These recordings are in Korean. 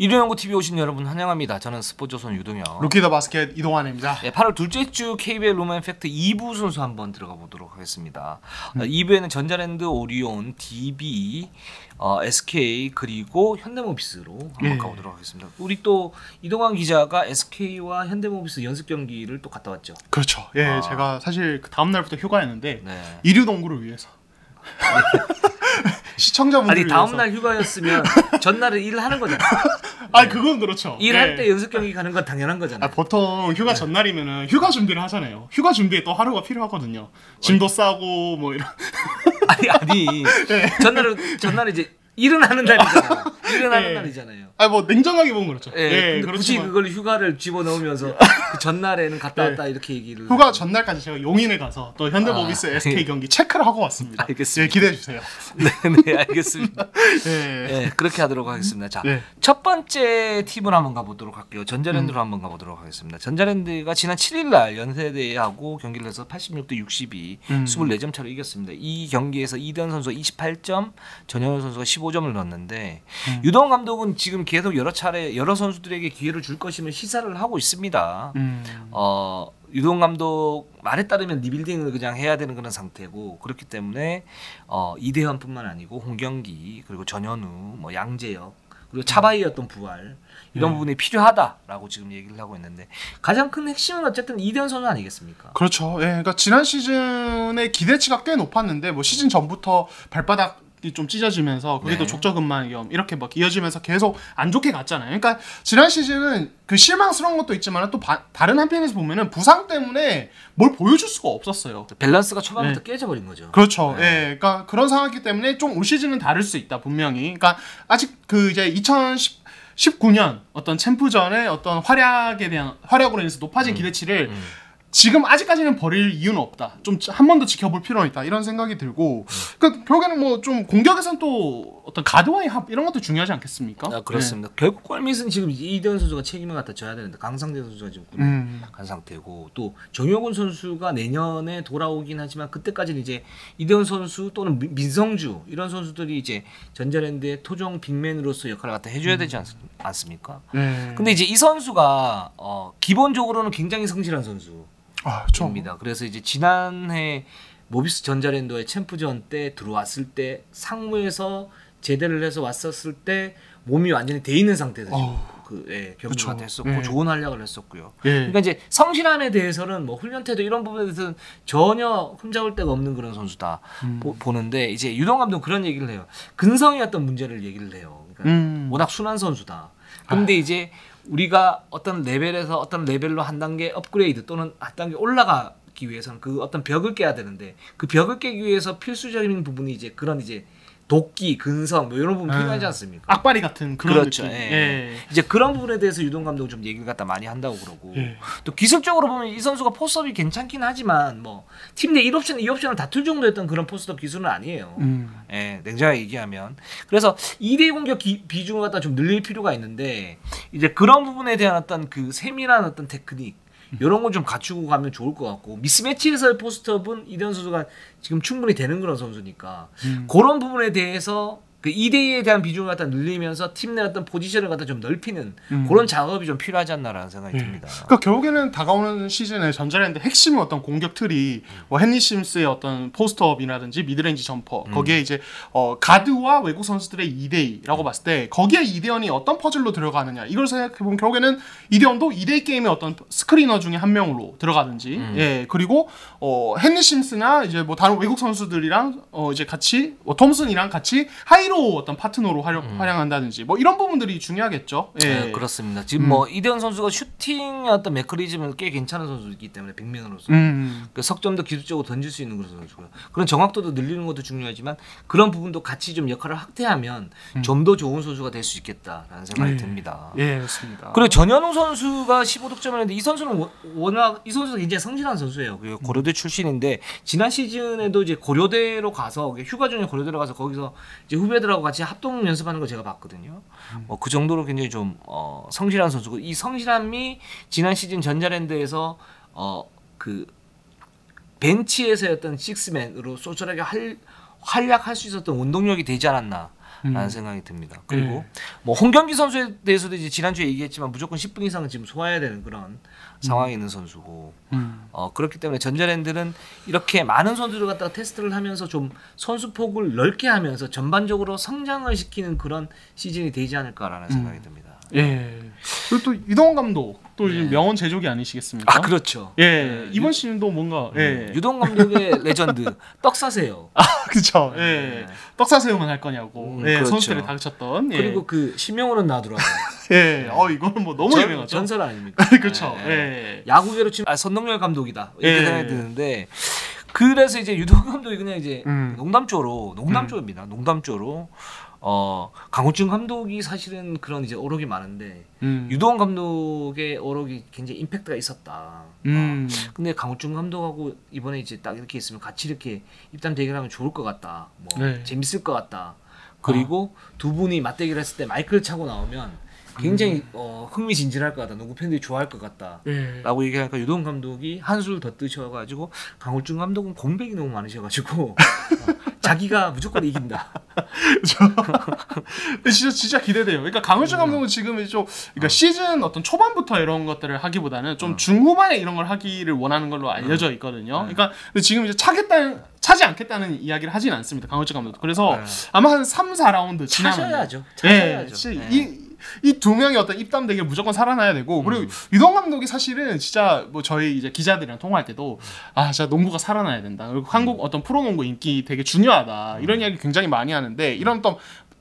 일요연구 TV 오신 여러분 환영합니다. 저는 스포츠조선 유동혁, 루키 더 바스켓 이동환입니다. 네, 8월 둘째 주 KBL 로맨 팩트 2부 순서 한번 들어가 보도록 하겠습니다. 2부에는 전자랜드, 오리온, DB, SK 그리고 현대모비스로 한번 가보도록 하겠습니다. 우리 또 이동환 기자가 SK와 현대모비스 연습 경기를 또 갔다 왔죠. 그렇죠. 예, 제가 사실 그 다음 날부터 휴가였는데 네. 이류 동구를 위해서. 시청자분들 아니 다음 날 휴가였으면 전날은 일을 하는 거잖아. 아 그건 그렇죠. 일할 때 연습 경기 가는 건 당연한 거잖아. 보통 휴가 전날이면은 휴가 준비를 하잖아요. 휴가 준비에 또 하루가 필요하거든요. 짐도 싸고 뭐 이런. 아니 네. 전날은 이제 일은 하는 날이잖아. 일은 하는 날이잖아요. 뭐 냉정하게 보면 그렇죠. 근데 굳이 그걸 휴가를 집어넣으면서 그 전날에는 갔다 왔다 이렇게 얘기를. 휴가 전날까지 제가 용인에 가서 또 현대모비스 SK 경기 체크를 하고 왔습니다. 알겠습니다. 예, 기대해 주세요. 네, 알겠습니다. 네, 그렇게 하도록 하겠습니다. 자, 네. 첫 번째 팀을 한번 가보도록 할게요. 전자랜드로 한번 가보도록 하겠습니다. 전자랜드가 지난 7일날 연세대하고 경기를 해서 86대 62, 24점 차로 이겼습니다. 이 경기에서 이대현 선수가 28점, 전현우 선수가 15점을 넣었는데 유동 감독은 지금 계속 여러 차례 여러 선수들에게 기회를 줄 것임을 시사를 하고 있습니다. 유동 감독 말에 따르면 리빌딩을 그냥 해야 되는 그런 상태고, 그렇기 때문에 이대현뿐만 아니고 홍경기 그리고 전현우, 뭐 양재혁 그리고 차바이였던 부활 이런 부분이 필요하다라고 지금 얘기를 하고 있는데, 가장 큰 핵심은 어쨌든 이대현 선수 아니겠습니까? 그렇죠. 예, 그러니까 지난 시즌의 기대치가 꽤 높았는데 뭐 시즌 전부터 발바닥 좀 찢어지면서 그게 또 족저근막염 이렇게 막 이어지면서 계속 안 좋게 갔잖아요. 그러니까 지난 시즌은 그 실망스러운 것도 있지만 또 다른 한편에서 보면은 부상 때문에 뭘 보여줄 수가 없었어요. 밸런스가 초반부터 깨져버린 거죠. 그렇죠. 예, 그러니까 그런 상황이기 때문에 좀 올 시즌은 다를 수 있다 분명히. 그러니까 아직 그 이제 2019년 어떤 챔프전의 어떤 활약으로 인해서 높아진 기대치를 지금 아직까지는 버릴 이유는 없다. 좀 한 번 더 지켜볼 필요는 있다. 이런 생각이 들고, 그러니까 결국에는 뭐 좀 공격에서는 또 어떤 가드와의 합 이런 것도 중요하지 않겠습니까? 그렇습니다. 네. 결국 골밑은 지금 이대현 선수가 책임을 갖다 져야 되는데 강상재 선수가 지금 군에 간 상태고, 또 정효근 선수가 내년에 돌아오긴 하지만 그때까지는 이제 이대현 선수 또는 민성주 이런 선수들이 이제 전자랜드의 토종 빅맨으로서 역할을 갖다 해줘야 되지 않습니까? 근데 이제 이 선수가 기본적으로는 굉장히 성실한 선수. 입니다. 그래서 이제 지난해 모비스 전자랜드의 챔프전 때 들어왔을 때 상무에서 제대를 해서 왔었을 때 몸이 완전히 돼 있는 상태에서 경기가 됐었고 좋은 활약을 했었고요. 그러니까 이제 성실함에 대해서는 뭐 훈련 태도 이런 부분에 대해서는 전혀 흠잡을 데가 없는 그런 선수다 보는데, 이제 유동 감독은 그런 얘기를 해요. 근성의 어떤 문제를 얘기를 해요. 그러니까 워낙 순한 선수다. 근데 이제 우리가 어떤 레벨에서 어떤 레벨로 한 단계 업그레이드 또는 한 단계 올라가기 위해서는 그 어떤 벽을 깨야 되는데, 그 벽을 깨기 위해서 필수적인 부분이 이제 그런 이제 도끼, 근성 뭐 이런 부분 필요하지 않습니까? 악바리 같은 그런 그렇죠. 느낌. 이제 그런 부분에 대해서 유동 감독은 좀 얘기를 갖다 많이 한다고 그러고, 또 기술적으로 보면 이 선수가 포스업이 괜찮긴 하지만 뭐 팀 내 1옵션, 2옵션을 다툴 정도였던 그런 포스업 기술은 아니에요. 냉정하게 얘기하면. 그래서 2대2 공격 비중을 갖다 좀 늘릴 필요가 있는데, 이제 그런 부분에 대한 어떤 그 세밀한 어떤 테크닉 이런 걸 좀 갖추고 가면 좋을 것 같고, 미스매치에서의 포스트업은 이대현 선수가 지금 충분히 되는 그런 선수니까 그런 부분에 대해서 그 2대2에 대한 비중을 갖다 늘리면서 팀 내 어떤 포지션을 갖다 좀 넓히는 그런 작업이 좀 필요하지 않나라는 생각이 듭니다. 그러니까 결국에는 다가오는 시즌에 전자랜드 핵심의 어떤 공격 틀이 뭐 헨리 심스의 어떤 포스트업이라든지 미드레인지 점퍼, 거기에 이제 가드와 외국 선수들의 2대2라고 봤을 때 거기에 이대현이 어떤 퍼즐로 들어가느냐, 이걸 생각해보면 결국에는 이대현도 2대2 게임의 어떤 스크리너 중에 한 명으로 들어가든지, 그리고 헨리 심스나 이제 뭐 다른 외국 선수들이랑 이제 같이 톰슨이랑 같이 하이로 어떤 파트너로 활용한다든지 뭐 이런 부분들이 중요하겠죠. 네, 그렇습니다. 지금 뭐 이대현 선수가 슈팅의 어떤 메커니즘은 꽤 괜찮은 선수이기 때문에 빅맨으로서 그 석점도 기술적으로 던질 수 있는 그런 선수고요. 그런 정확도도 늘리는 것도 중요하지만 그런 부분도 같이 좀 역할을 확대하면 좀 더 좋은 선수가 될 수 있겠다라는 생각이 듭니다. 그렇습니다. 그리고 전현우 선수가 15득점을 했는데, 이 선수는 워낙 이 선수가 굉장히 성실한 선수예요. 고려대 출신인데 지난 시즌에도 이제 고려대로 가서 휴가 중에 고려대로 가서 거기서 이제 후배들하고 같이 합동 연습하는 거 제가 봤거든요. 그 정도로 굉장히 좀 성실한 선수고, 이 성실함이 지난 시즌 전자랜드에서 그 벤치에서의 어떤 식스맨으로 쏠쏠하게 활약할 수 있었던 원동력이 되지 않았나 라는 생각이 듭니다. 그리고 뭐 홍경기 선수에 대해서도 이제 지난주에 얘기했지만 무조건 10분 이상은 지금 소화해야 되는 그런 상황에 있는 선수고 그렇기 때문에 전자랜드는 이렇게 많은 선수들 갖다가 테스트를 하면서 좀 선수 폭을 넓게 하면서 전반적으로 성장을 시키는 그런 시즌이 되지 않을까라는 생각이 듭니다. 예. 그리고 또 이동원 감독 또 명언 제조기 아니시겠습니까? 아 그렇죠. 예. 이번 시즌도 뭔가 유동 감독의 레전드 떡 사세요. 그렇죠. 예. 떡 사세요만 할 거냐고. 그렇죠. 선수들이 다그쳤던. 그리고 그 심영호는 나더라고요. 예. 이거는 뭐 너무 유명하죠. 전설 아닙니까? 그렇죠. 야구계로 치면 선동열 감독이다 이렇게 생각이 드는데 그래서 이제 유동 감독이 그냥 이제 농담조로입니다. 농담조로 강호준 감독이 사실은 그런 이제 어록이 많은데 유도원 감독의 어록이 굉장히 임팩트가 있었다. 근데 강호준 감독하고 이번에 이제 딱 이렇게 있으면 같이 이렇게 입단 대결하면 좋을 것 같다. 뭐 재밌을 것 같다. 그리고 두 분이 맞대결 했을 때 마이크를 차고 나오면 굉장히 흥미진진할 것 같다. 농구 팬들이 좋아할 것 같다. 라고 얘기하니까 유동 감독이 한술 더 뜨셔가지고 강호준 감독은 공백이 너무 많으셔가지고 자기가 무조건 이긴다. 진짜 기대돼요. 그러니까 강호준 감독은 지금 좀 그러니까 시즌 어떤 초반부터 이런 것들을 하기보다는 좀 중후반에 이런 걸 하기를 원하는 걸로 알려져 있거든요. 그러니까 지금 이제 차지 않겠다는 이야기를 하진 않습니다. 강호준 감독도. 그래서 아마 한 3, 4라운드 지나면 차셔야죠. 이 두 명의 어떤 입담 대결 무조건 살아나야 되고 그리고 유동 감독이 사실은 진짜 뭐 저희 이제 기자들이랑 통화할 때도 진짜 농구가 살아나야 된다. 그리고 한국 어떤 프로농구 인기 되게 중요하다. 이런 이야기 굉장히 많이 하는데 이런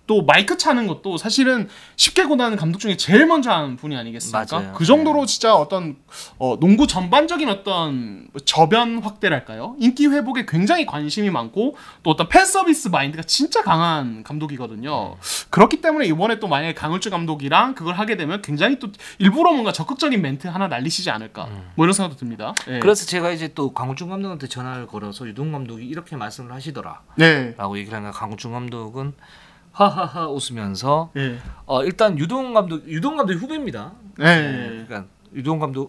또 마이크 차는 것도 사실은 쉽게 고나는 감독 중에 제일 먼저 하는 분이 아니겠습니까? 맞아요. 그 정도로 진짜 어떤 농구 전반적인 어떤 저변 확대랄까요? 인기 회복에 굉장히 관심이 많고 또 어떤 팬 서비스 마인드가 진짜 강한 감독이거든요. 그렇기 때문에 이번에 또 만약에 강을주 감독이랑 그걸 하게 되면 굉장히 또 일부러 뭔가 적극적인 멘트 하나 날리시지 않을까 뭐 이런 생각도 듭니다. 그래서 제가 이제 또 강훈준 감독한테 전화를 걸어서 유동 감독이 이렇게 말씀을 하시더라 라고 얘기를 하니까 강훈준 감독은 하하하 웃으면서 일단 유동 감독이 후배입니다. 그러니까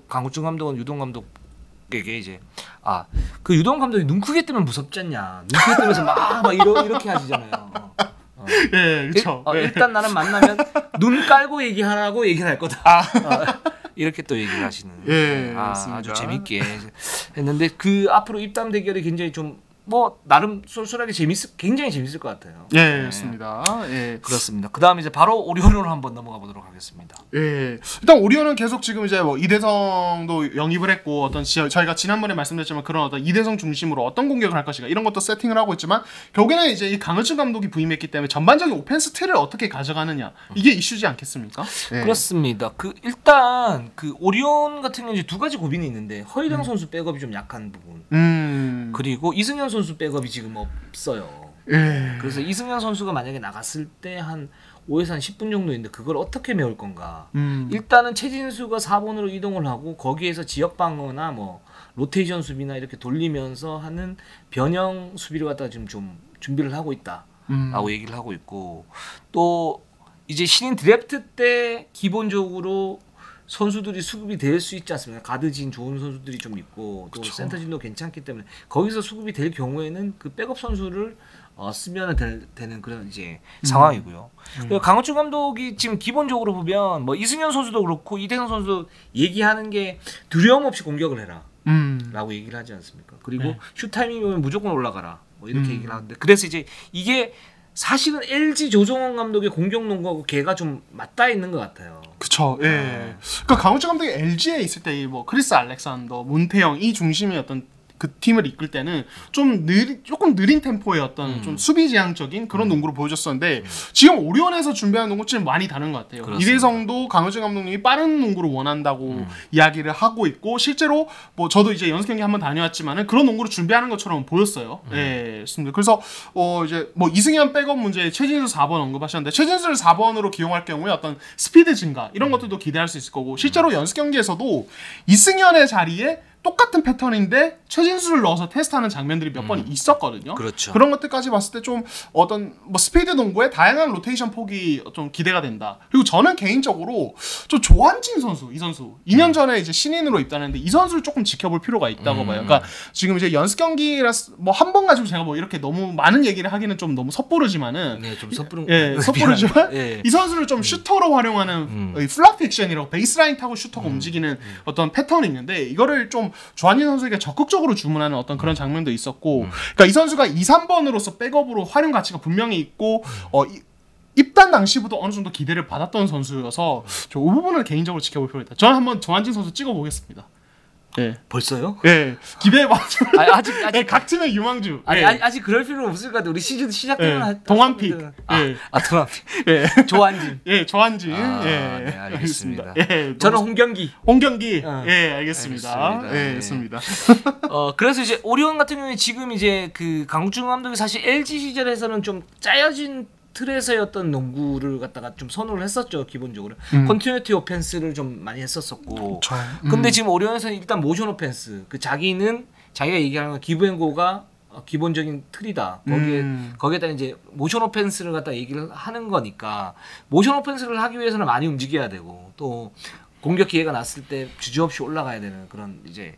강호준 감독은 유동 감독에게 이제 그 유동 감독이 눈 크게 뜨면 무섭지 않냐. 눈 크게 뜨면서 막 이렇게 하시잖아요. 그렇죠. 일단 나는 만나면 눈 깔고 얘기하라고 얘기를 할 거다. 이렇게 또 얘기를 하시는. 아주 재밌게 했는데 그 앞으로 입담 대결이 굉장히 좀 나름 쏠쏠하게 굉장히 재밌을 것 같아요. 그렇습니다. 그렇습니다. 그다음 이제 바로 오리온으로 한번 넘어가 보도록 하겠습니다. 일단 오리온은 계속 지금 이제 뭐 이대성도 영입을 했고 어떤 저희가 지난번에 말씀드렸지만 그런 어떤 이대성 중심으로 어떤 공격을 할 것인가 이런 것도 세팅을 하고 있지만 결국에는 이제 이 강은준 감독이 부임했기 때문에 전반적인 오펜스 틀을 어떻게 가져가느냐 이게 이슈지 않겠습니까? 그렇습니다. 일단 그 오리온 같은 경우는 두 가지 고민이 있는데 허일영 선수 백업이 좀 약한 부분. 그리고 이승현 선수 백업이 지금 없어요. 그래서 이승현 선수가 만약에 나갔을 때 한 5에서 한 10분 정도 있는데 그걸 어떻게 메울 건가. 일단은 최진수가 4번으로 이동을 하고 거기에서 지역 방어나 뭐 로테이션 수비나 이렇게 돌리면서 하는 변형 수비를 갖다가 지금 좀 준비를 하고 있다라고 얘기를 하고 있고 또 이제 신인 드래프트 때 기본적으로 선수들이 수급이 될 수 있지 않습니까? 가드진 좋은 선수들이 좀 있고 또 센터진도 괜찮기 때문에 거기서 수급이 될 경우에는 그 백업 선수를 쓰면 되는 그런 이제 상황이고요. 강호준 감독이 지금 기본적으로 보면 뭐 이승현 선수도 그렇고 이대성 선수도 얘기하는 게 두려움 없이 공격을 해라 라고 얘기를 하지 않습니까? 그리고 슛 타이밍이면 무조건 올라가라 뭐 이렇게 얘기를 하는데 그래서 이제 이게 사실은 LG 조성원 감독의 공격 농구하고 걔가 좀 맞닿아 있는 것 같아요. 그쵸. 그러니까 강호준 감독이 LG에 있을 때 뭐 크리스 알렉산더, 문태영 이 중심의 어떤 그 팀을 이끌 때는 조금 느린 템포의 어떤 좀 수비지향적인 그런 농구를 보여줬었는데 지금 오리온에서 준비하는 농구는 좀 많이 다른 것 같아요. 그렇습니다. 이대성도 강호준 감독님이 빠른 농구를 원한다고 이야기를 하고 있고 실제로 뭐 저도 이제 연습 경기 한번 다녀왔지만은 그런 농구를 준비하는 것처럼 보였어요. 그렇습니다. 그래서 이제 뭐 이승현 백업 문제 최진수 4번 언급하셨는데 최진수를 4번으로 기용할 경우에 어떤 스피드 증가 이런 것들도 기대할 수 있을 거고 실제로 연습 경기에서도 이승현의 자리에 똑같은 패턴인데 최진수를 넣어서 테스트하는 장면들이 몇 번 있었거든요. 그렇죠. 그런 것들까지 봤을 때 좀 어떤 뭐 스피드 농구의 다양한 로테이션 폭이 좀 기대가 된다. 그리고 저는 개인적으로 좀 조한진 선수, 이 선수 2년 전에 이제 신인으로 입단했는데 이 선수를 조금 지켜볼 필요가 있다고 봐요. 그러니까 지금 이제 연습 경기라 뭐 한 번 가지고 제가 뭐 이렇게 너무 많은 얘기를 하기는 좀 너무 섣부르지만은 네, 좀 섣부른 섣부르지만 예. 이 선수를 좀 슈터로 활용하는 플랍 액션이라고 베이스라인 타고 슈터가 움직이는 어떤 패턴이 있는데 이거를 좀 조한진 선수에게 적극적으로 주문하는 어떤 그런 장면도 있었고 그러니까 이 선수가 2, 3번으로서 백업으로 활용 가치가 분명히 있고 입단 당시부터 어느 정도 기대를 받았던 선수여서 저 이 부분을 개인적으로 지켜볼 필요가 있다. 저는 한번 조한진 선수 찍어보겠습니다. 예. 벌써요? 예. 기대해봐죠. 아직 예, 각 팀의 유망주. 아니, 예. 아직 그럴 필요는 없을 것 같아요. 우리 시즌 시작되면 예. 동안픽. 예. 동안픽. 예. 조한진. 예, 조한진. 아, 예. 네, 알겠습니다. 예. 저는 홍경기. 홍경기. 예, 알겠습니다. 알겠습니다. 예, 네. 알겠습니다. 그래서 이제 오리온 같은 경우에 지금 이제 그 강중호 감독이 사실 LG 시절에서는 좀 짜여진 틀에서의 어떤 농구를 갖다가 좀 선호를 했었죠. 기본적으로 컨티뉴티 오펜스를 좀 많이 했었었고 근데 지금 오리온에서는 일단 모션 오펜스 그 자기가 얘기하는 건 기브앤고가 기본적인 틀이다. 거기에다 이제 모션 오펜스를 갖다 얘기를 하는 거니까 모션 오펜스를 하기 위해서는 많이 움직여야 되고 또 공격 기회가 났을 때 주저없이 올라가야 되는 그런 이제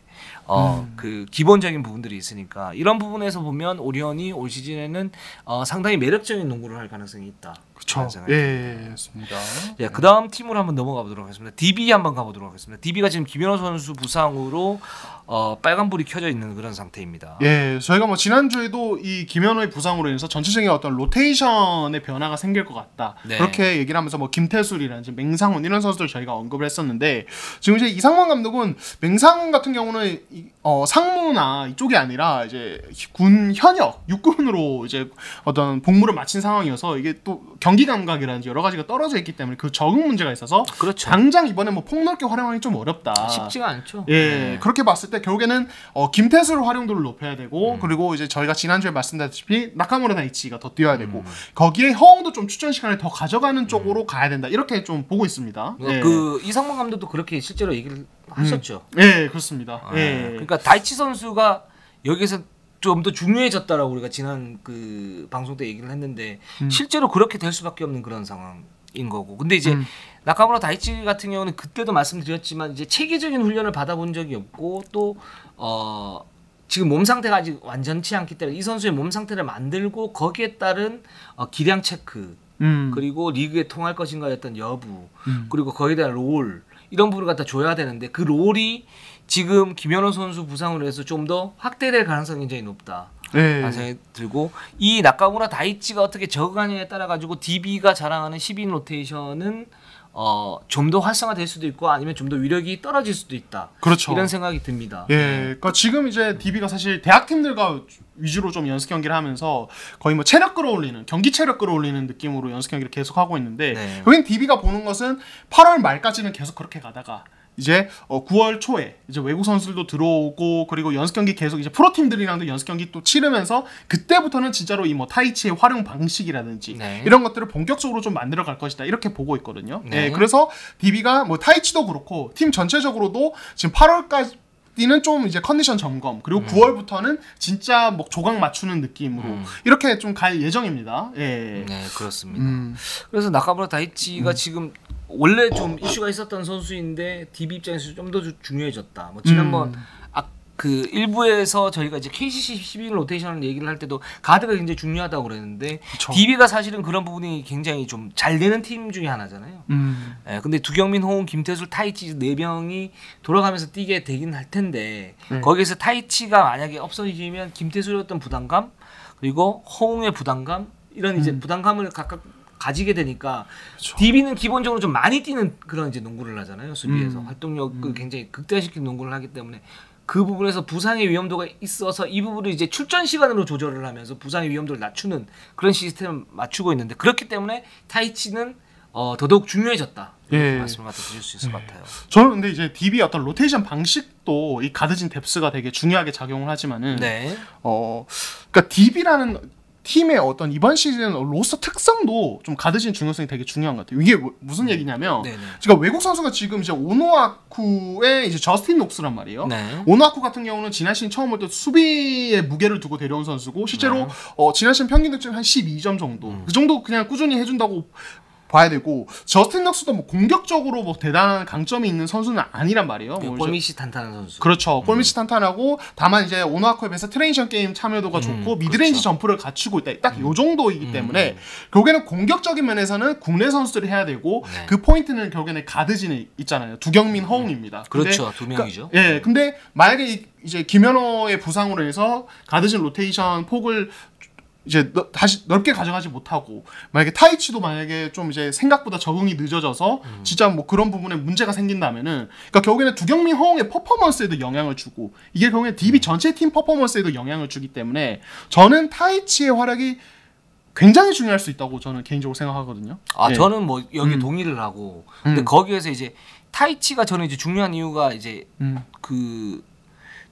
그 기본적인 부분들이 있으니까 이런 부분에서 보면 오리온이 올 시즌에는 상당히 매력적인 농구를 할 가능성이 있다. 그렇죠. 예, 맞습니다. 예, 그 다음 팀으로 한번 넘어가 보도록 하겠습니다. DB 한번 가보도록 하겠습니다. DB가 지금 김현호 선수 부상으로 빨간불이 켜져 있는 그런 상태입니다. 예, 저희가 뭐 지난주에도 이 김현호의 부상으로 인해서 전체적인 어떤 로테이션의 변화가 생길 것 같다. 네. 그렇게 얘기를 하면서 뭐 김태술이라든지 맹상훈 이런 선수들 저희가 언급을 했었는데 지금 이제 이상만 감독은 맹상훈 같은 경우는 상무나 이쪽이 아니라 이제 군 현역 육군으로 이제 어떤 복무를 마친 상황이어서 이게 또 경기 감각이라든지 여러 가지가 떨어져 있기 때문에 그 적응 문제가 있어서 그렇죠. 당장 이번에 뭐 폭넓게 활용하기 좀 어렵다. 쉽지가 않죠. 예, 네. 그렇게 봤을 때 결국에는 김태술 활용도를 높여야 되고 그리고 이제 저희가 지난주에 말씀드렸다시피 나카무라 다이치가 더 뛰어야 되고 거기에 허웅도 좀 출전 시간을 더 가져가는 쪽으로 가야 된다. 이렇게 좀 보고 있습니다. 예. 그 이상문 감독도 그렇게 실제로 얘기를 하셨죠. 예, 그렇습니다. 예. 그러니까 다이치 선수가 여기서 좀 더 중요해졌다라고 우리가 지난 그 방송 때 얘기를 했는데 실제로 그렇게 될 수밖에 없는 그런 상황인 거고. 근데 이제 나카무라 다이치 같은 경우는 그때도 말씀드렸지만 이제 체계적인 훈련을 받아본 적이 없고 또 지금 몸 상태가 아직 완전치 않기 때문에 이 선수의 몸 상태를 만들고 거기에 따른 기량 체크 그리고 리그에 통할 것인가의 어떤 여부 그리고 거기에 대한 롤 이런 부분을 갖다 줘야 되는데 그 롤이 지금 김현호 선수 부상으로 해서 좀 더 확대될 가능성이 굉장히 높다. 라는 생각이 들고 이 나카무라 다이치가 어떻게 적응하느냐에 따라 가지고 DB가 자랑하는 12인 로테이션은 좀 더 활성화될 수도 있고 아니면 좀 더 위력이 떨어질 수도 있다. 그렇죠. 이런 생각이 듭니다. 예, 그러니까 지금 이제 DB가 사실 대학 팀들과 위주로 좀 연습 경기를 하면서 거의 뭐 체력 끌어올리는 경기 체력 끌어올리는 느낌으로 연습 경기를 계속 하고 있는데 여긴 DB가 보는 것은 8월 말까지는 계속 그렇게 가다가 이제 9월 초에 이제 외국 선수들도 들어오고 그리고 연습 경기 계속 이제 프로 팀들이랑도 연습 경기 또 치르면서 그때부터는 진짜로 이 뭐 타이치의 활용 방식이라든지 이런 것들을 본격적으로 좀 만들어 갈 것이다 이렇게 보고 있거든요. 예, 그래서 DB가 뭐 타이치도 그렇고 팀 전체적으로도 지금 8월까지 는 좀 이제 컨디션 점검 그리고 9월부터는 진짜 뭐 조각 맞추는 느낌으로 이렇게 좀 갈 예정입니다. 예. 네, 그렇습니다. 그래서 나카무라 다이치가 지금 원래 좀 이슈가 있었던 선수인데 DB 입장에서 좀 더 중요해졌다. 뭐 지난번 그 일부에서 저희가 이제 KCC 12인 로테이션을 얘기를 할 때도 가드가 굉장히 중요하다고 그랬는데 그쵸. DB가 사실은 그런 부분이 굉장히 좀 잘 되는 팀 중에 하나잖아요. 예, 근데 두경민, 호응, 김태술, 타이치 4명이 돌아가면서 뛰게 되긴 할 텐데 거기에서 타이치가 만약에 없어지면 김태술의 어떤 부담감 그리고 호응의 부담감 이런 이제 부담감을 각각 가지게 되니까 그쵸. DB는 기본적으로 좀 많이 뛰는 그런 이제 농구를 하잖아요. 수비에서 활동력을 굉장히 극대화시키는 농구를 하기 때문에 그 부분에서 부상의 위험도가 있어서 이 부분을 이제 출전 시간으로 조절을 하면서 부상의 위험도를 낮추는 그런 시스템을 맞추고 있는데 그렇기 때문에 타이치는 더더욱 중요해졌다. 예. 말씀을 갖다 드릴 수 있을 것 같아요. 저는 근데 이제 DB의 어떤 로테이션 방식도 이 가드진 뎁스가 되게 중요하게 작용을 하지만은 그러니까 DB라는 팀의 어떤 이번 시즌 로스터 특성도 좀 가드진 중요성이 되게 중요한 것 같아요. 이게 무슨 얘기냐면 제가 외국 선수가 지금 이제 오노아쿠의 이제 저스틴 녹스란 말이에요. 오노아쿠 같은 경우는 지난 시즌 처음 올 때 수비에 무게를 두고 데려온 선수고 실제로 지난 시즌 평균 득점 한 12점 정도 그 정도 그냥 꾸준히 해준다고 봐야 되고 저스틴 넉스도 뭐 공격적으로 뭐 대단한 강점이 있는 선수는 아니란 말이에요. 뭐 골밑이 탄탄한 선수. 그렇죠. 골밑이 탄탄하고 다만 이제 오노아쿠에 비해서 트레이션 게임 참여도가 좋고 미드레인지 점프를 갖추고 있다. 딱 요 정도이기 때문에 결국에는 공격적인 면에서는 국내 선수들이 해야 되고 그 포인트는 결국에는 가드진에 있잖아요. 두경민, 허웅입니다. 그렇죠. 두 명이죠. 예, 근데 만약에 이제 김연호의 부상으로 해서 가드진 로테이션 폭을 이제 다시 넓게 가져가지 못하고 만약에 타이치도 만약에 좀 이제 생각보다 적응이 늦어져서 진짜 뭐 그런 부분에 문제가 생긴다면은 그러니까 결국에는 두경민 허웅의 퍼포먼스에도 영향을 주고 이게 결국에 DB 전체 팀 퍼포먼스에도 영향을 주기 때문에 저는 타이치의 활약이 굉장히 중요할 수 있다고 저는 개인적으로 생각하거든요. 예. 저는 뭐 여기 동의를 하고 근데 거기에서 이제 타이치가 저는 이제 중요한 이유가 이제 그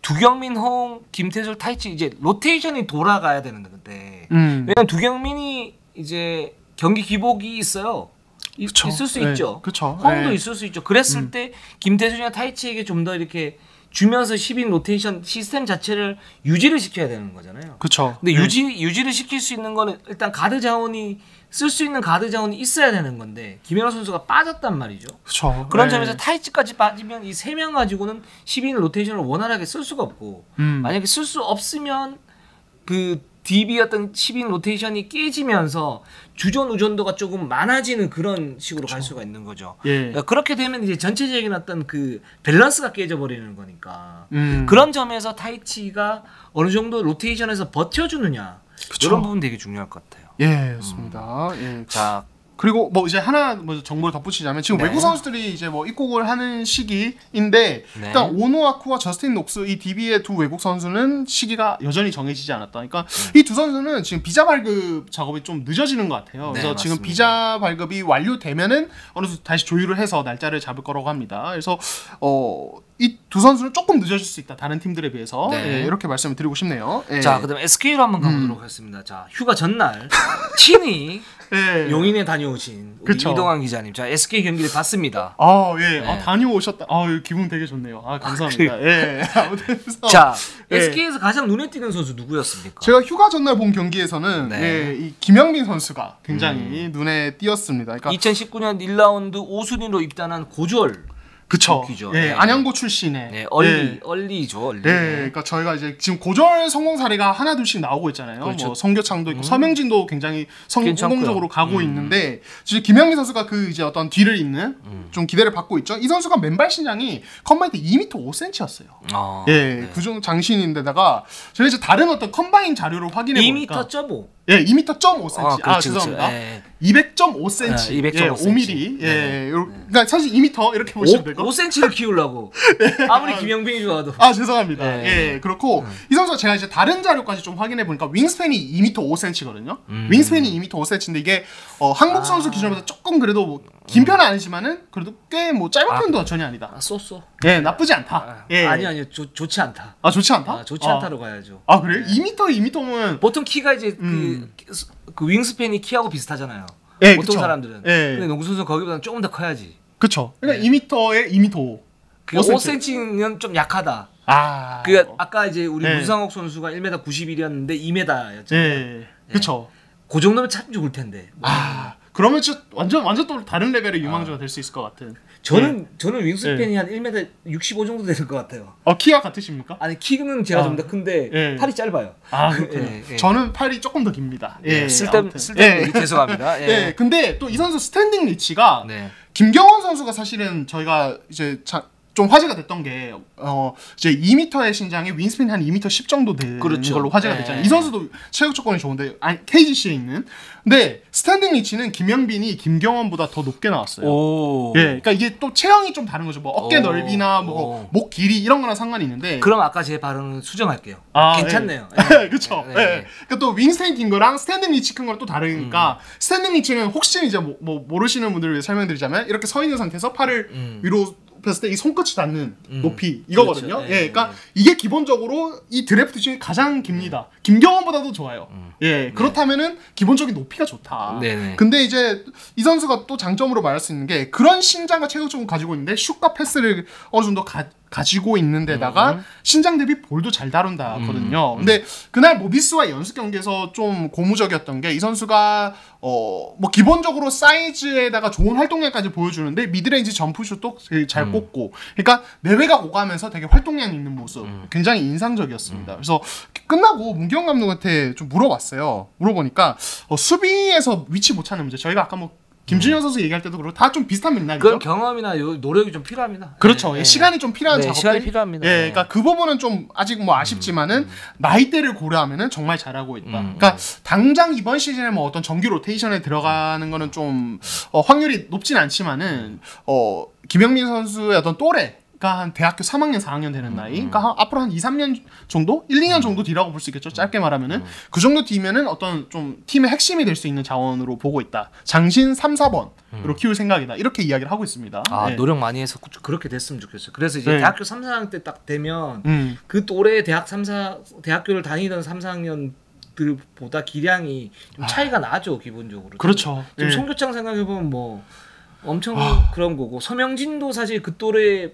두경민, 허웅, 김태술, 타이치 이제 로테이션이 돌아가야 되는 건데 왜냐면 두경민이 이제 경기 기복이 있어요. 있을 수 있죠. 그쵸. 허웅도 있을 수 있죠. 그랬을 때 김태술이나 타이치에게 좀 더 이렇게 주면서 10인 로테이션 시스템 자체를 유지를 시켜야 되는 거잖아요. 그렇죠. 근데 유지를 시킬 수 있는 거는 일단 가드 자원이 쓸 수 있는 가드 자원이 있어야 되는 건데 김연호 선수가 빠졌단 말이죠. 그렇죠. 그런 점에서 타이치까지 빠지면 이 3명 가지고는 10인 로테이션을 원활하게 쓸 수가 없고 만약에 쓸 수 없으면 그 DB 어떤 10인 로테이션이 깨지면서 주전 우전도가 조금 많아지는 그런 식으로 갈 수가 있는 거죠. 그러니까 그렇게 되면 이제 전체적인 어떤 그 밸런스가 깨져버리는 거니까 그런 점에서 타이치가 어느 정도 로테이션에서 버텨주느냐 이런 부분 되게 중요할 것 같아요. 예, 좋습니다. 예. 자. 그리고 뭐 이제 하나 뭐 정보를 덧붙이자면 지금 외국 선수들이 이제 뭐 입국을 하는 시기인데 일단 오노아쿠와 저스틴 녹스 이 DB의 두 외국 선수는 시기가 여전히 정해지지 않았다. 그러니까 이 두 선수는 지금 비자 발급 작업이 좀 늦어지는 것 같아요. 그래서 지금 비자 발급이 완료되면은 어느 정도 다시 조율을 해서 날짜를 잡을 거라고 합니다. 그래서 이 두 선수는 조금 늦어질 수 있다. 다른 팀들에 비해서 예, 이렇게 말씀을 드리고 싶네요. 예. 자, 그다음 SK로 한번 가보도록 하겠습니다. 자, 휴가 전날 친히 용인에 다녀오신 우리 이동환 기자님, 자 SK 경기를 봤습니다. 다녀오셨다. 기분 되게 좋네요. 감사합니다. 예. 아무튼 자, SK에서 가장 눈에 띄는 선수 누구였습니까? 제가 휴가 전날 본 경기에서는 이 김영민 선수가 굉장히 눈에 띄었습니다. 그러니까 2019년 1라운드 5순위로 입단한 고졸. 그쵸. 안양고 출신의 얼리죠. 얼리. 그러니까 저희가 이제 지금 고졸 성공 사례가 하나 둘씩 나오고 있잖아요. 그렇죠. 뭐 성교창도 있고 서명진도 굉장히 성공적으로 가고 있는데 지금 김영민 선수가 그 이제 어떤 뒤를 잇는 좀 기대를 받고 있죠. 이 선수가 맨발 신장이 컴바인 때 2m 5cm였어요. 그 정도 장신인데다가 저희 이제 다른 어떤 컴바인 자료를 확인해 보니까 2m.5. 2m.5cm. 죄송합니다. 200.5cm. 5mm. 그러니까 사실 2m 이렇게 보시면 되고. 5cm를 키우려고. 아무리 김영빈이 좋아도. 죄송합니다. 그렇고 이 선수가 제가 이제 다른 자료까지 좀 확인해 보니까 윙스팬이 2m 5cm거든요. 윙스팬이 2m 5cm인데 이게 한국 선수 기준으로 조금 그래도 뭐 긴 편은 아니지만은 그래도 꽤 뭐 짧은 편도 전혀 아니다. 쏘. 나쁘지 않다. 아니 좋지 않다. 좋지 않다? 좋지 않다로 가야죠. 그래요? 2m면 보통 키가 이제 그 윙스팬이 키하고 비슷하잖아요. 보통 사람들은. 근데 농구 선수는 거기보다는 조금 더 커야지. 그렇죠. 그러니까 2m에 2m 5. 5cm는 좀 약하다. 그 아까 이제 우리 문상욱 선수가 1m 91이었는데 2m였죠. 그렇죠. 그 정도면 참 좋을 텐데. 그러면 진짜 완전 또 다른 레벨의 유망주가 될 수 있을 것 같은. 저는 윙스팬이 한 1m 65 정도 되는 것 같아요. 키가 같으십니까? 아니 키는 제가 좀 더 큰데 팔이 짧아요. 그렇군요. 저는 팔이 조금 더 깁니다. 쓸데없는 죄송합니다. 근데 또 이 선수 스탠딩 리치가 김경원 선수가 사실은 저희가 이제 좀 화제가 됐던 게 이제 2m의 신장에 윙스팬이 한 2m 10 정도 되는 걸로 화제가 됐잖아요. 이 선수도 체격 조건이 좋은데 KGC에 있는. 근데 스탠딩 리치는 김영빈이 김경원보다 더 높게 나왔어요. 그러니까 이게 또 체형이 좀 다른 거죠. 뭐 어깨 넓이나 뭐 목 길이 이런 거랑 상관이 있는데. 그럼 아까 제 발언은 수정할게요. 괜찮네요. 그렇죠. 그러니까 또 윙스팬 긴 거랑 스탠딩 리치 큰 거랑 또 다르니까 스탠딩 리치는 혹시 이제 뭐 모르시는 분들을 위해 설명드리자면 이렇게 서 있는 상태에서 팔을 위로 봤을 때 이 손끝이 닿는 높이 이거거든요. 그렇죠. 예, 그러니까 이게 기본적으로 이 드래프트 중에 가장 깁니다. 김경원보다도 좋아요. 예, 그렇다면은 기본적인 높이가 좋다. 네네. 근데 이제 이 선수가 또 장점으로 말할 수 있는 게 그런 신장과 체격적으로 가지고 있는데 슛과 패스를 어느 정도 가지고 있는 데다가 신장 대비 볼도 잘 다룬다거든요. 근데 그날 모비스와 연습 경기에서 좀 고무적이었던 게 이 선수가 뭐 기본적으로 사이즈에다가 좋은 활동량까지 보여주는데 미드레인지 점프슛도 잘 꽂고, 그러니까 내외가 오가면서 되게 활동량 있는 모습 굉장히 인상적이었습니다. 그래서 끝나고 문경 감독한테 좀 물어보니까 수비에서 위치 못 찾는 문제, 저희가 아까 뭐 김준현 선수 얘기할 때도 그렇고 다 좀 비슷한 맥락이죠. 그런 경험이나 노력이 좀 필요합니다. 그렇죠. 예, 시간이 좀 필요한 작업들. 시간이 필요합니다. 예, 그러니까 그 부분은 좀 아직 뭐 아쉽지만은 나이대를 고려하면은 정말 잘하고 있다. 그러니까 당장 이번 시즌에 뭐 어떤 정규 로테이션에 들어가는 거는 좀 확률이 높진 않지만은 김영민 선수의 어떤 또래, 그러니까 한 대학교 3학년, 4학년 되는 나이, 그러니까 앞으로 한 2, 3년 정도? 1, 2년 정도 뒤라고 볼 수 있겠죠. 짧게 말하면은. 그 정도 뒤면은 어떤 좀 팀의 핵심이 될 수 있는 자원으로 보고 있다. 장신 3, 4번으로 키울 생각이다. 이렇게 이야기를 하고 있습니다. 아, 네. 노력 많이 해서 그렇게 됐으면 좋겠어요. 그래서 이제 네. 대학교 3, 4학년 때 딱 되면 그 또래 대학교를 다니던 3, 4학년들보다 기량이 좀 차이가 나죠, 기본적으로. 그렇죠. 지금 예. 송교창 생각해보면 뭐 엄청 그런 거고, 서명진도 사실 그 또래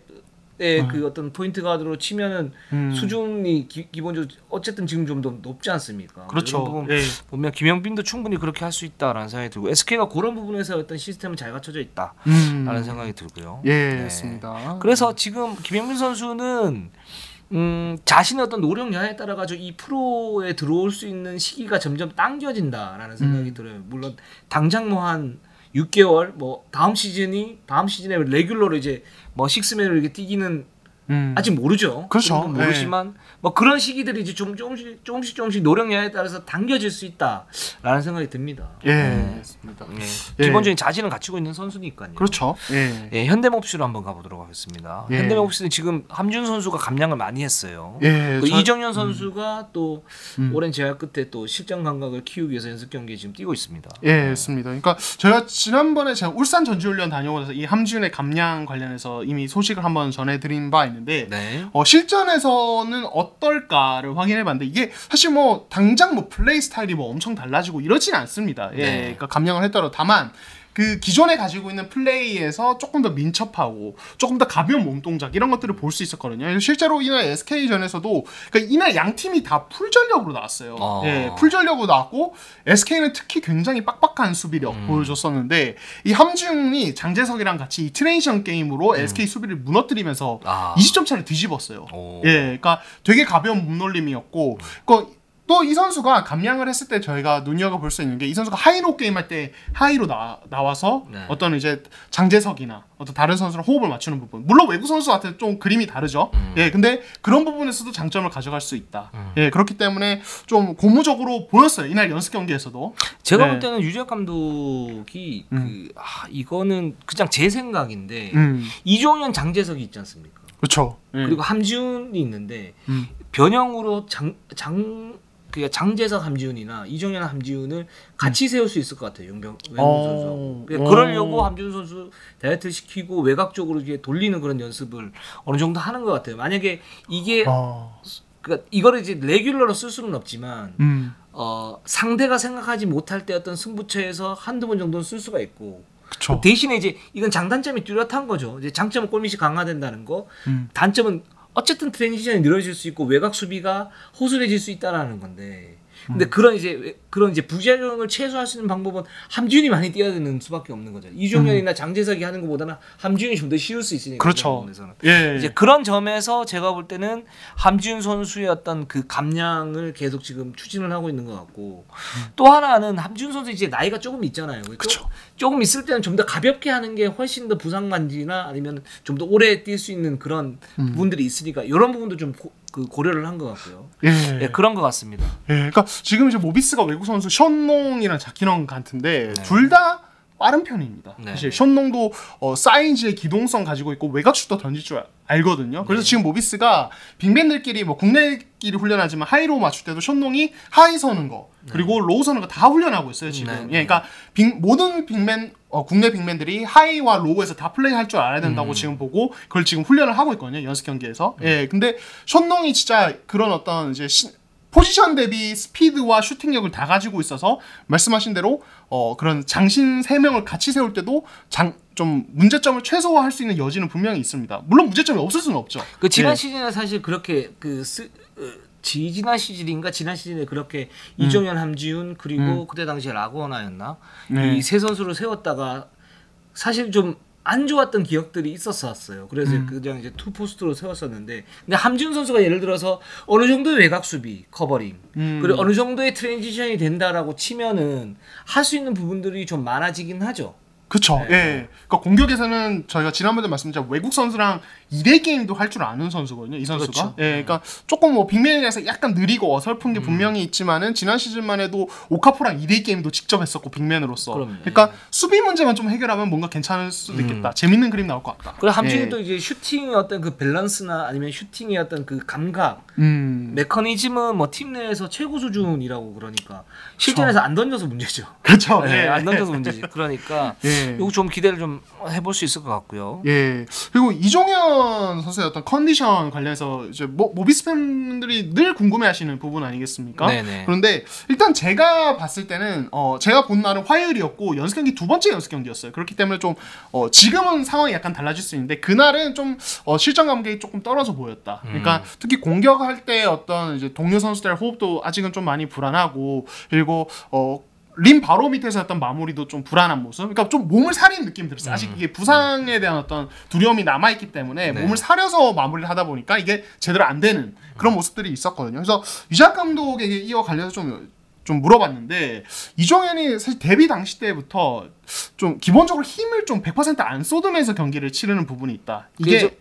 그 어떤 포인트 가드로 치면은 수준이 기본적으로 어쨌든 지금 좀 더 높지 않습니까? 그렇죠. 이런 부분 예. 보면 김영빈도 충분히 그렇게 할 수 있다라는 생각이 들고, SK가 그런 부분에서 어떤 시스템은 잘 갖춰져 있다라는 생각이 들고요. 예, 맞습니다. 그래서 지금 김영빈 선수는 자신의 어떤 노력 여하에 따라 가지고 이 프로에 들어올 수 있는 시기가 점점 당겨진다라는 생각이 들어요. 물론 당장 뭐 한 6개월, 뭐 다음 시즌에 레귤러로 이제 뭐 식스맨으로 이렇게 뛰기는 아직 모르죠. 그렇죠. 모르지만 뭐 그런 시기들이 이제 조금씩 노력 여하에 따라서 당겨질 수 있다라는 생각이 듭니다. 예, 맞습니다. 예. 기본적인 자질은 갖추고 있는 선수니까요. 그렇죠. 예. 예, 현대모비스로 한번 가보도록 하겠습니다. 예. 현대모비스는 지금 함준 선수가 감량을 많이 했어요. 예, 이정현 선수가 또 오랜 재활 끝에 또 실전 감각을 키우기 위해서 연습 경기에 지금 뛰고 있습니다. 예, 맞습니다. 그러니까 제가 지난번에 울산 전지훈련 다녀오고 나서 이 함준의 감량 관련해서 이미 소식을 한번 전해드린 바 있는데 실전에서는 어떨까를 확인해봤는데 이게 사실 뭐 당장 뭐 플레이 스타일이 뭐 엄청 달라지고 이러진 않습니다. 예, 그러니까 감량을 했더라도 다만 그 기존에 가지고 있는 플레이에서 조금 더 민첩하고 조금 더 가벼운 몸 동작 이런 것들을 볼 수 있었거든요. 실제로 이날 SK전에서도 그러니까 이날 양 팀이 다 풀전력으로 나왔어요. 예, 풀전력으로 나왔고 SK는 특히 굉장히 빡빡한 수비력 보여줬었는데 이 함준이 장재석이랑 같이 이 트레이션 게임으로 SK 수비를 무너뜨리면서 20점 차를 뒤집었어요. 예, 그러니까 되게 가벼운 몸놀림이었고 또 이 선수가 감량을 했을 때 저희가 눈여겨볼 수 있는 게 이 선수가 하이로 게임할 때 하이로 나와서 어떤 이제 장재석이나 어떤 다른 선수랑 호흡을 맞추는 부분, 물론 외국 선수한테 좀 그림이 다르죠. 예, 근데 그런 부분에서도 장점을 가져갈 수 있다. 예, 그렇기 때문에 좀 고무적으로 보였어요. 이날 연습 경기에서도. 제가 볼 때는 유재학 감독이 이거는 그냥 제 생각인데 이종현 장재석이 있지 않습니까? 그렇죠. 그리고 함지훈이 있는데 변형으로 그러니까 장재석 함지훈이나 이종현 함지훈을 같이 세울 수 있을 것 같아요. 용병 선수. 그러려고 함지훈 선수 다이어트 시키고 외곽 쪽으로 이렇게 돌리는 그런 연습을 어느 정도 하는 것 같아요. 만약에 이게 그러니까 이거를 이제 레귤러로 쓸 수는 없지만 상대가 생각하지 못할 때 어떤 승부처에서 한두 번 정도는 쓸 수가 있고. 그쵸. 대신에 이제 이건 장단점이 뚜렷한 거죠. 이제 장점은 골밑이 강화된다는 거, 단점은 어쨌든 트랜지션이 늘어질 수 있고 외곽 수비가 호술해질 수 있다라는 건데, 근데 그런 이제 부작용을 최소화할 수 있는 방법은 함지훈이 많이 뛰어야 되는 수밖에 없는 거죠. 이종현이나 장재석이 하는 것보다는 함지훈이 좀 더 쉬울 수 있으니까. 그렇죠. 예. 이제 그런 점에서 제가 볼 때는 함지훈 선수의 어떤 그 감량을 계속 지금 추진을 하고 있는 것 같고, 또 하나는 함지훈 선수 이제 나이가 조금 있잖아요. 그렇죠. 조금 있을 때는 좀 더 가볍게 하는 게 훨씬 더 부상 관리나 아니면 좀 더 오래 뛸 수 있는 그런 부분들이 있으니까 이런 부분도 좀 고려를 한 것 같고요. 예, 그런 것 같습니다. 예, 그러니까 지금 이제 모비스가 외국 선수 션농이랑 자키넌 같은데 둘 다 빠른 편입니다. 네. 사실 션농도 사이즈의 기동성 가지고 있고 외곽슛도 던질 줄 알거든요. 그래서 지금 모비스가 빅맨들끼리 뭐 국내끼리 훈련하지만 하이로 맞출 때도 션농이 하이 서는 거 그리고 로우 서는 거 다 훈련하고 있어요 지금. 예, 그러니까 모든 빅맨 국내 빅맨들이 하이와 로우에서 다 플레이할 줄 알아야 된다고 지금 보고 그걸 지금 훈련을 하고 있거든요 연습 경기에서. 예, 근데 션농이 진짜 그런 어떤 이제 포지션 대비 스피드와 슈팅력을 다 가지고 있어서 말씀하신 대로 그런 장신 3명을 같이 세울 때도 좀 문제점을 최소화할 수 있는 여지는 분명히 있습니다. 물론 문제점이 없을 수는 없죠. 그 지난 시즌에 사실 그렇게 지난 시즌에 그렇게 이종현, 함지훈 그리고 그때 당시에 라고나였나 이 세 선수를 세웠다가 사실 좀 안 좋았던 기억들이 있었어요. 그래서 그냥 이제 투포스트로 세웠었는데, 근데 함지훈 선수가 예를 들어서 어느 정도의 외곽 수비, 커버링, 그리고 어느 정도의 트랜지션이 된다라고 치면은 할 수 있는 부분들이 좀 많아지긴 하죠. 그쵸. 네. 예. 그러니까 공격에서는 저희가 지난번에 말씀드린 외국 선수랑 2대 게임도 할 줄 아는 선수거든요. 이 선수가. 그렇죠. 예. 그러니까 조금 뭐 빅맨이라서 약간 느리고 어설픈 게 분명히 있지만은 지난 시즌만 해도 오카포랑 2대 게임도 직접 했었고 빅맨으로서. 그러니까 수비 문제만 좀 해결하면 뭔가 괜찮을 수도 있겠다. 재밌는 그림 나올 것 같다. 그리고 함지훈이 또 이제 슈팅의 어떤 그 밸런스나 아니면 슈팅의 어떤 그 감각, 메커니즘은 뭐 팀 내에서 최고 수준이라고 그러니까 실전에서 안 던져서 문제죠. 그렇죠. 네, 안 던져서 문제지. 그러니까 이거 좀 기대를 좀 해볼 수 있을 것 같고요. 예. 그리고 이종현 선수의 어떤 컨디션 관련해서 이제 모비스 팬들이 늘 궁금해하시는 부분 아니겠습니까? 네네. 그런데 일단 제가 봤을 때는 제가 본 날은 화요일이었고 연습 경기 2번째 연습 경기였어요. 그렇기 때문에 좀 지금은 상황이 약간 달라질 수 있는데 그날은 좀 실전 감각이 조금 떨어져 보였다. 그러니까 특히 공격할 때 어떤 이제 동료 선수들의 호흡도 아직은 좀 많이 불안하고 그리고 림 바로 밑에서 했던 마무리도 좀 불안한 모습. 그러니까 좀 몸을 사리는 느낌이 들었어요. 아직 이게 부상에 대한 어떤 두려움이 남아있기 때문에 몸을 사려서 마무리를 하다 보니까 이게 제대로 안 되는 그런 모습들이 있었거든요. 그래서 유작 감독에게 이와 관련해서 좀 물어봤는데 이종현이 사실 데뷔 당시 때부터 좀 기본적으로 힘을 좀 100% 안 쏟으면서 경기를 치르는 부분이 있다. 이게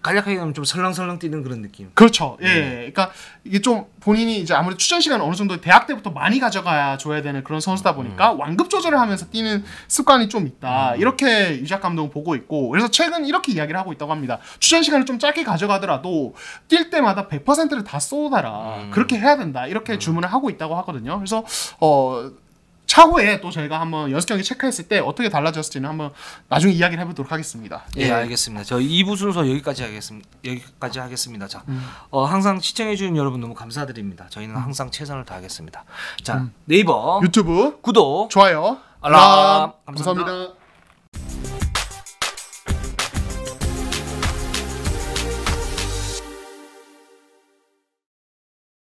간략하게 하면 좀 설렁설렁 뛰는 그런 느낌. 그렇죠. 예. 그러니까 이게 좀 본인이 이제 아무래도 출전 시간 어느 정도 대학 때부터 많이 가져가야 줘야 되는 그런 선수다 보니까 완급 조절을 하면서 뛰는 습관이 좀 있다. 이렇게 유작 감독은 보고 있고 그래서 최근 이렇게 이야기를 하고 있다고 합니다. 출전 시간을 좀 짧게 가져가더라도 뛸 때마다 100%를 다 쏟아라. 그렇게 해야 된다. 이렇게 주문을 하고 있다고 하거든요. 그래서 차후에 또 저희가 한번 연습 경기 체크했을 때 어떻게 달라졌을지는 한번 나중에 이야기를 해보도록 하겠습니다. 예, 알겠습니다. 저 2부 순서 여기까지 하겠습니다. 자, 항상 시청해주는 여러분 너무 감사드립니다. 저희는 항상 최선을 다하겠습니다. 자, 네이버, 유튜브, 구독, 좋아요, 알람, 감사합니다.